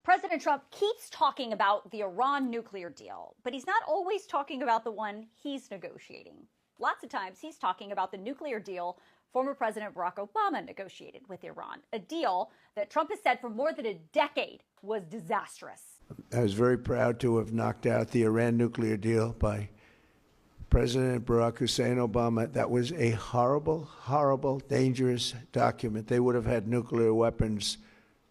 President Trump keeps talking about the Iran nuclear deal, but he's not always talking about the one he's negotiating. Lots of times he's talking about the nuclear deal former President Barack Obama negotiated with Iran, a deal that Trump has said for more than a decade was disastrous. I was very proud to have knocked out the Iran nuclear deal by President Barack Hussein Obama. That was a horrible, horrible, dangerous document. They would have had nuclear weapons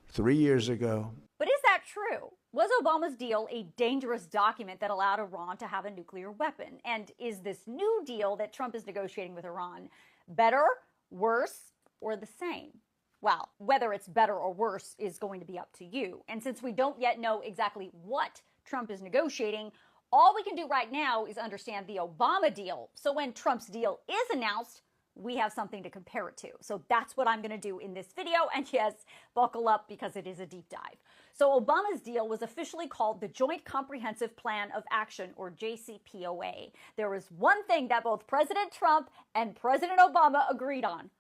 3 years ago. But is that true? Was Obama's deal a dangerous document that allowed Iran to have a nuclear weapon? And is this new deal that Trump is negotiating with Iran better, worse, or the same? Well, whether it's better or worse is going to be up to you. And since we don't yet know exactly what Trump is negotiating, all we can do right now is understand the Obama deal. So when Trump's deal is announced, we have something to compare it to. So that's what I'm going to do in this video. And yes, buckle up because it is a deep dive. So Obama's deal was officially called the Joint Comprehensive Plan of Action, or JCPOA. There was one thing that both President Trump and President Obama agreed on.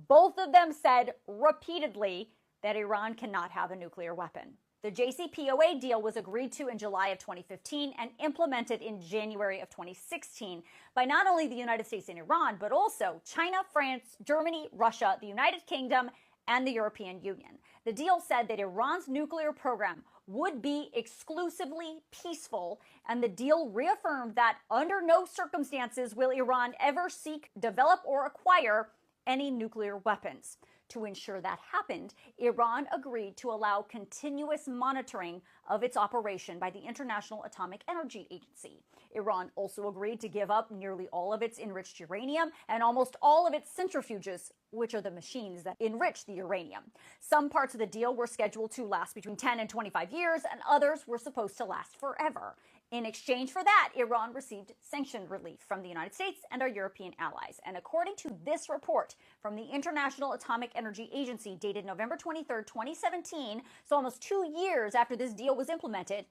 Both of them said repeatedly that Iran cannot have a nuclear weapon. The JCPOA deal was agreed to in July of 2015 and implemented in January of 2016 by not only the United States and Iran, but also China, France, Germany, Russia, the United Kingdom, and the European Union. The deal said that Iran's nuclear program would be exclusively peaceful, and the deal reaffirmed that under no circumstances will Iran ever seek, develop, or acquire any nuclear weapons. To ensure that happened, Iran agreed to allow continuous monitoring of its operation by the International Atomic Energy Agency. Iran also agreed to give up nearly all of its enriched uranium and almost all of its centrifuges, which are the machines that enrich the uranium. Some parts of the deal were scheduled to last between 10 and 25 years, and others were supposed to last forever. In exchange for that, Iran received sanction relief from the United States and our European allies. And according to this report from the International Atomic Energy Agency dated November 23, 2017, so almost 2 years after this deal was implemented,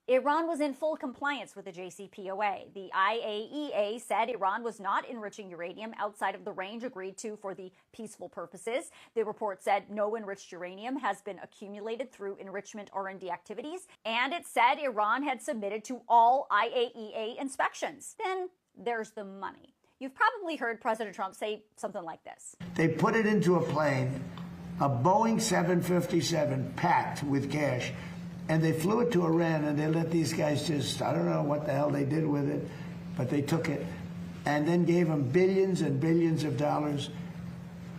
Iran was in full compliance with the JCPOA. The IAEA said Iran was not enriching uranium outside of the range agreed to for the peaceful purposes. The report said no enriched uranium has been accumulated through enrichment R&D activities, and it said Iran had submitted to all IAEA inspections. Then there's the money. You've probably heard President Trump say something like this. They put it into a plane, a Boeing 757 packed with cash, and they flew it to Iran, and they let these guys just, I don't know what the hell they did with it, but they took it and then gave them billions and billions of dollars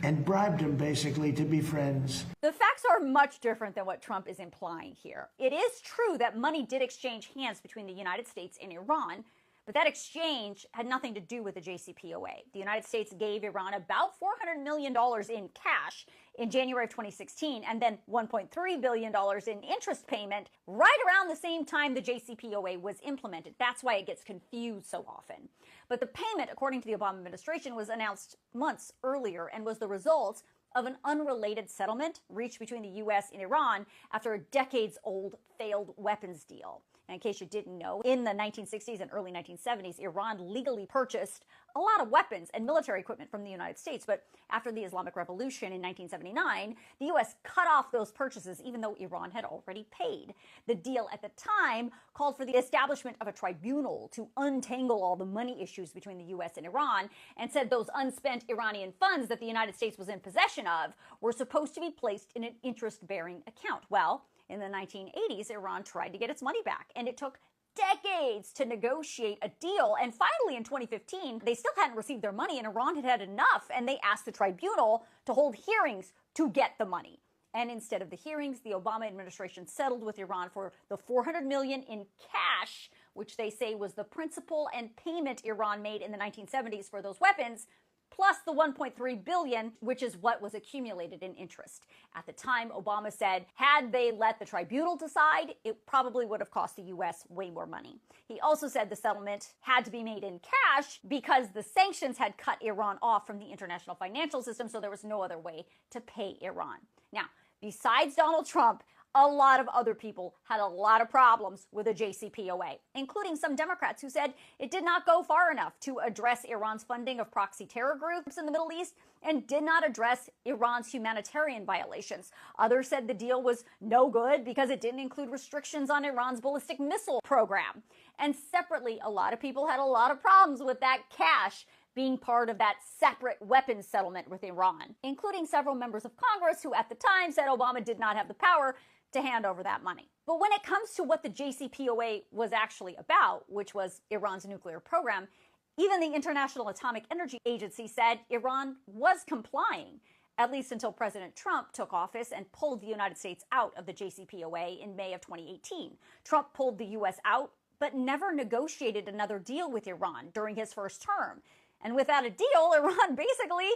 and bribed them basically to be friends. The facts are much different than what Trump is implying here. It is true that money did exchange hands between the United States and Iran, but that exchange had nothing to do with the JCPOA. The United States gave Iran about $400 million in cash in January of 2016, and then $1.3 billion in interest payment right around the same time the JCPOA was implemented. That's why it gets confused so often. But the payment, according to the Obama administration, was announced months earlier and was the result of an unrelated settlement reached between the U.S. and Iran after a decades-old failed weapons deal. And in case you didn't know, in the 1960s and early 1970s, Iran legally purchased a lot of weapons and military equipment from the United States. But after the Islamic Revolution in 1979, the U.S. cut off those purchases, even though Iran had already paid. The deal at the time called for the establishment of a tribunal to untangle all the money issues between the U.S. and Iran, and said those unspent Iranian funds that the United States was in possession of were supposed to be placed in an interest-bearing account. Well, in the 1980s, Iran tried to get its money back, and it took decades to negotiate a deal. And finally, in 2015, they still hadn't received their money, and Iran had had enough, and they asked the tribunal to hold hearings to get the money. And instead of the hearings, the Obama administration settled with Iran for the $400 million in cash, which they say was the principal and payment Iran made in the 1970s for those weapons, plus the $1.3 billion, which is what was accumulated in interest. At the time, Obama said, had they let the tribunal decide, it probably would have cost the U.S. way more money. He also said the settlement had to be made in cash because the sanctions had cut Iran off from the international financial system, so there was no other way to pay Iran. Now, besides Donald Trump, a lot of other people had a lot of problems with the JCPOA, including some Democrats who said it did not go far enough to address Iran's funding of proxy terror groups in the Middle East and did not address Iran's humanitarian violations. Others said the deal was no good because it didn't include restrictions on Iran's ballistic missile program. And separately, a lot of people had a lot of problems with that cash being part of that separate weapons settlement with Iran, including several members of Congress who at the time said Obama did not have the power to hand over that money. But when it comes to what the JCPOA was actually about, which was Iran's nuclear program, even the International Atomic Energy Agency said Iran was complying, at least until President Trump took office and pulled the United States out of the JCPOA in May of 2018. Trump pulled the U.S. out, but never negotiated another deal with Iran during his first term. And without a deal, Iran basically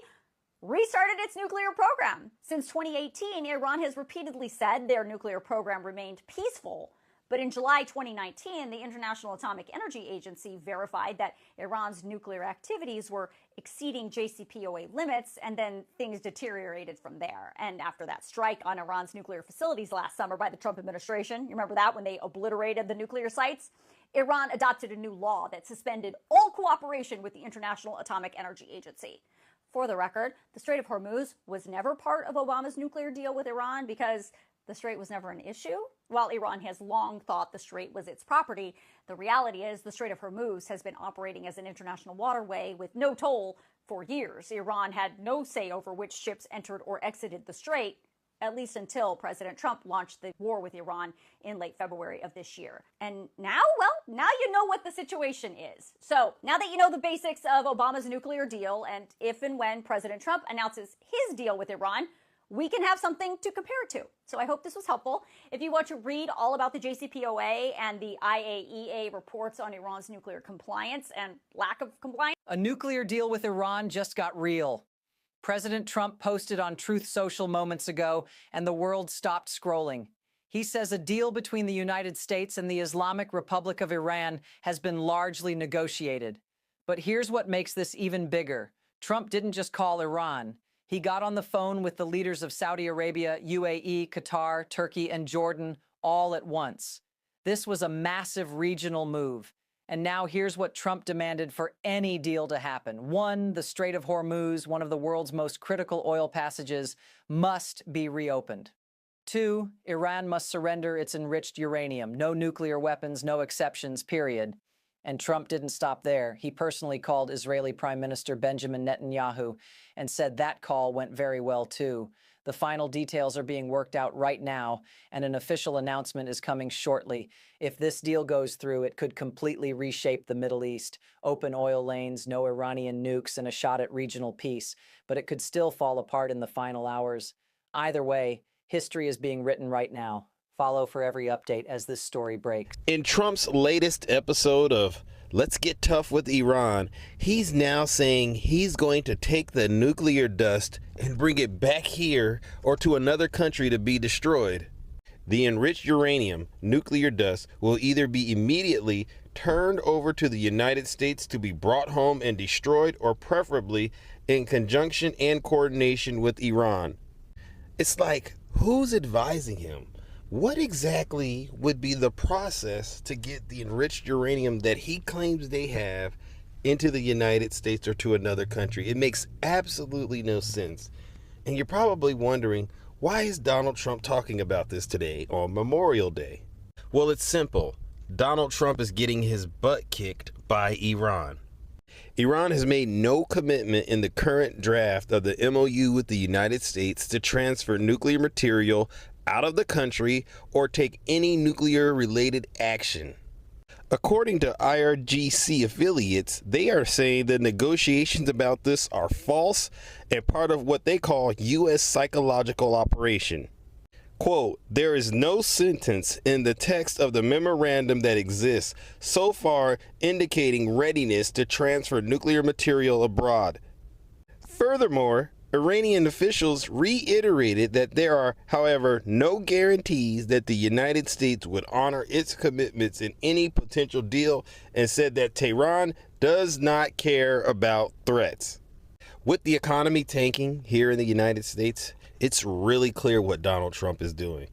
restarted its nuclear program. Since 2018, Iran has repeatedly said their nuclear program remained peaceful. But in July 2019, the International Atomic Energy Agency verified that Iran's nuclear activities were exceeding JCPOA limits, and then things deteriorated from there. And after that strike on Iran's nuclear facilities last summer by the Trump administration, you remember that, when they obliterated the nuclear sites? Iran adopted a new law that suspended all cooperation with the International Atomic Energy Agency. For the record, the Strait of Hormuz was never part of Obama's nuclear deal with Iran because the strait was never an issue. While Iran has long thought the strait was its property, the reality is the Strait of Hormuz has been operating as an international waterway with no toll for years. Iran had no say over which ships entered or exited the strait, at least until President Trump launched the war with Iran in late February of this year. And now, well, now you know what the situation is. So now that you know the basics of Obama's nuclear deal, and if and when President Trump announces his deal with Iran, we can have something to compare to. So I hope this was helpful. If you want to read all about the JCPOA and the IAEA reports on Iran's nuclear compliance and lack of compliance. A nuclear deal with Iran just got real. President Trump posted on Truth Social moments ago, and the world stopped scrolling. He says a deal between the United States and the Islamic Republic of Iran has been largely negotiated. But here's what makes this even bigger. Trump didn't just call Iran. He got on the phone with the leaders of Saudi Arabia, UAE, Qatar, Turkey, and Jordan all at once. This was a massive regional move. And now here's what Trump demanded for any deal to happen. 1, the Strait of Hormuz, one of the world's most critical oil passages, must be reopened. 2, Iran must surrender its enriched uranium. No nuclear weapons, no exceptions, period. And Trump didn't stop there. He personally called Israeli Prime Minister Benjamin Netanyahu and said that call went very well, too. The final details are being worked out right now, and an official announcement is coming shortly. If this deal goes through, it could completely reshape the Middle East. Open oil lanes, no Iranian nukes, and a shot at regional peace. But it could still fall apart in the final hours. Either way, history is being written right now. Follow for every update as this story breaks. In Trump's latest episode of Let's Get Tough with Iran, he's now saying he's going to take the nuclear dust and bring it back here or to another country to be destroyed. The enriched uranium, nuclear dust, will either be immediately turned over to the United States to be brought home and destroyed, or preferably in conjunction and coordination with Iran. It's like, who's advising him? What exactly would be the process to get the enriched uranium that he claims they have into the United States or to another country? It makes absolutely no sense. And you're probably wondering, why is Donald Trump talking about this today on Memorial Day? Well, it's simple. Donald Trump is getting his butt kicked by Iran. Iran has made no commitment in the current draft of the MOU with the United States to transfer nuclear material out of the country or take any nuclear-related action. According to IRGC affiliates, they are saying the negotiations about this are false and part of what they call U.S. psychological operation. Quote, there is no sentence in the text of the memorandum that exists so far indicating readiness to transfer nuclear material abroad. Furthermore, Iranian officials reiterated that there are, however, no guarantees that the United States would honor its commitments in any potential deal, and said that Tehran does not care about threats. With the economy tanking here in the United States, it's really clear what Donald Trump is doing.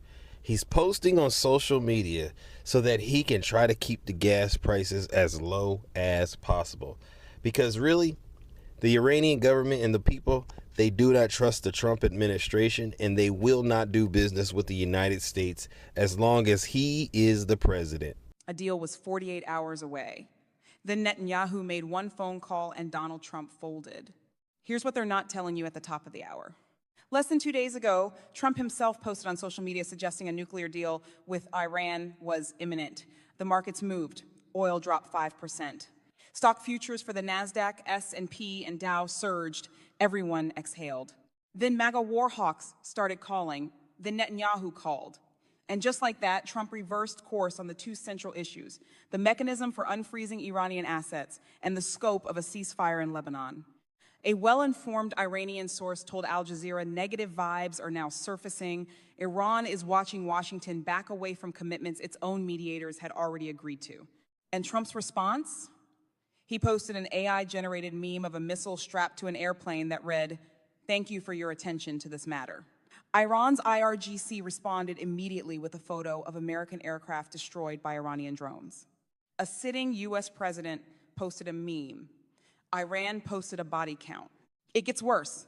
He's posting on social media so that he can try to keep the gas prices as low as possible. Because really, the Iranian government and the people, they do not trust the Trump administration, and they will not do business with the United States as long as he is the president. A deal was 48 hours away. Then Netanyahu made one phone call and Donald Trump folded. Here's what they're not telling you at the top of the hour. Less than 2 days ago, Trump himself posted on social media suggesting a nuclear deal with Iran was imminent. The markets moved. Oil dropped 5%. Stock futures for the NASDAQ, S&P, and Dow surged. Everyone exhaled. Then MAGA warhawks started calling. Then Netanyahu called. And just like that, Trump reversed course on the two central issues, the mechanism for unfreezing Iranian assets and the scope of a ceasefire in Lebanon. A well-informed Iranian source told Al Jazeera negative vibes are now surfacing. Iran is watching Washington back away from commitments its own mediators had already agreed to. And Trump's response? He posted an AI-generated meme of a missile strapped to an airplane that read, "Thank you for your attention to this matter." Iran's IRGC responded immediately with a photo of American aircraft destroyed by Iranian drones. A sitting U.S. president posted a meme. Iran posted a body count. It gets worse.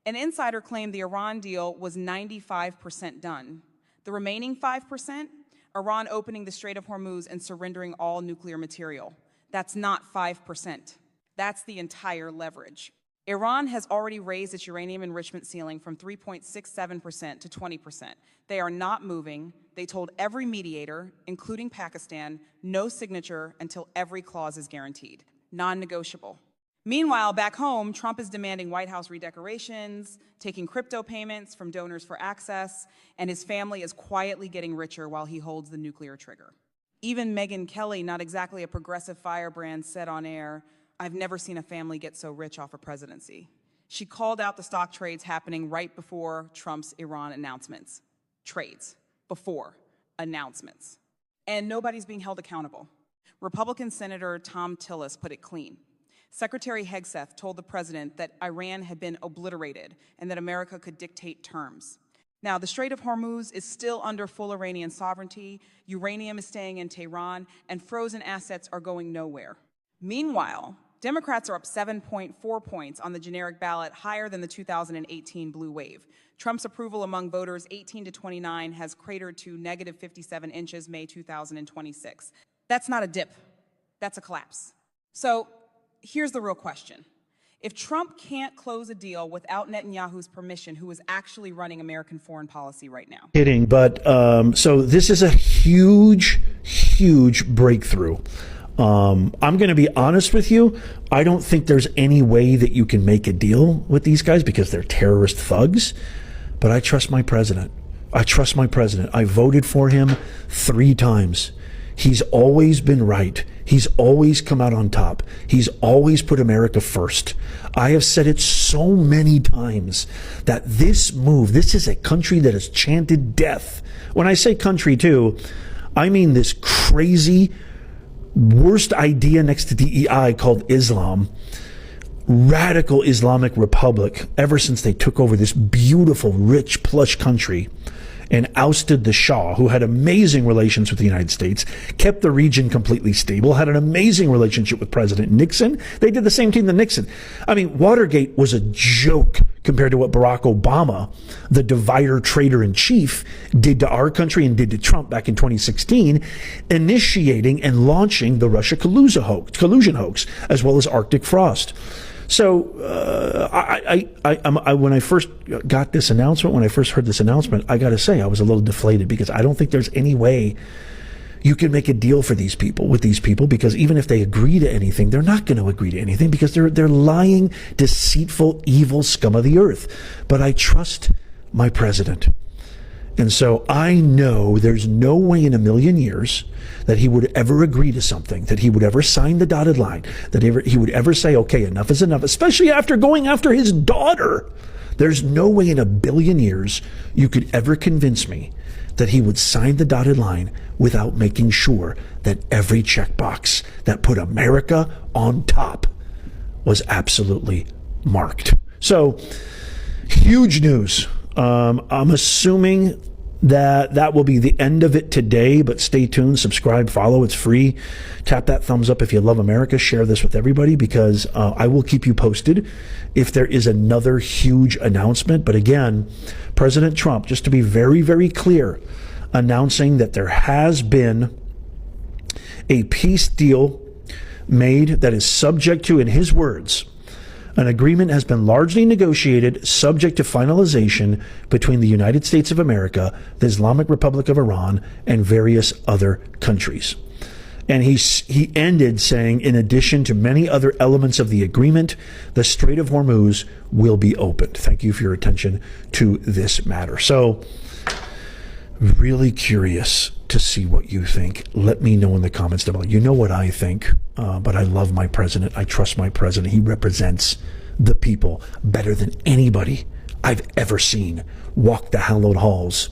An insider claimed the Iran deal was 95% done. The remaining 5%, Iran opening the Strait of Hormuz and surrendering all nuclear material. That's not 5%. That's the entire leverage. Iran has already raised its uranium enrichment ceiling from 3.67% to 20%. They are not moving. They told every mediator, including Pakistan, no signature until every clause is guaranteed. Non-negotiable. Meanwhile, back home, Trump is demanding White House redecorations, taking crypto payments from donors for access, and his family is quietly getting richer while he holds the nuclear trigger. Even Megyn Kelly, not exactly a progressive firebrand, said on air, "I've never seen a family get so rich off a presidency." She called out the stock trades happening right before Trump's Iran announcements. Trades. Before. Announcements. And nobody's being held accountable. Republican Senator Tom Tillis put it clean. Secretary Hegseth told the president that Iran had been obliterated and that America could dictate terms. Now, the Strait of Hormuz is still under full Iranian sovereignty, uranium is staying in Tehran, and frozen assets are going nowhere. Meanwhile, Democrats are up 7.4 points on the generic ballot, higher than the 2018 blue wave. Trump's approval among voters 18 to 29 has cratered to negative 57 inches May 2026. That's not a dip, that's a collapse. So here's the real question. If Trump can't close a deal without Netanyahu's permission, who is actually running American foreign policy right now? Kidding, but so this is a huge, huge breakthrough. I'm going to be honest with you. I don't think there's any way that you can make a deal with these guys because they're terrorist thugs. But I trust my president. I trust my president. I voted for him 3 times. He's always been right. He's always come out on top. He's always put America first. I have said it so many times that this move, this is a country that has chanted death. When I say country too, I mean this crazy, worst idea next to DEI called Islam, radical Islamic Republic, ever since they took over this beautiful, rich, plush country and ousted the Shah, who had amazing relations with the United States, kept the region completely stable, had an amazing relationship with President Nixon. They did the same thing to Nixon. I mean, Watergate was a joke compared to what Barack Obama, the divider, traitor-in-chief, did to our country and did to Trump back in 2016, initiating and launching the Russia collusion hoax, as well as Arctic frost. So when I first got this announcement, when I first heard this announcement, I got to say I was a little deflated because I don't think there's any way you can make a deal for these people with these people, because even if they agree to anything, they're not going to agree to anything because they're lying, deceitful, evil scum of the earth. But I trust my president. And so I know there's no way in a million years that he would ever agree to something, that he would ever sign the dotted line, that he would ever say, okay, enough is enough, especially after going after his daughter. There's no way in a billion years you could ever convince me that he would sign the dotted line without making sure that every checkbox that put America on top was absolutely marked. So, huge news. I'm assuming that will be the end of it today, but stay tuned, subscribe, follow, it's free. Tap that thumbs up if you love America. Share this with everybody, because I will keep you posted if there is another huge announcement. But again, President Trump, just to be very, very clear, announcing that there has been a peace deal made that is subject to, in his words, an agreement has been largely negotiated, subject to finalization between the United States of America, the Islamic Republic of Iran, and various other countries. And he ended saying, in addition to many other elements of the agreement, the Strait of Hormuz will be opened. Thank you for your attention to this matter. So, really curious to see what you think. Let me know in the comments down below. You know what I think, but I love my president. I trust my president. He represents the people better than anybody I've ever seen walk the hallowed halls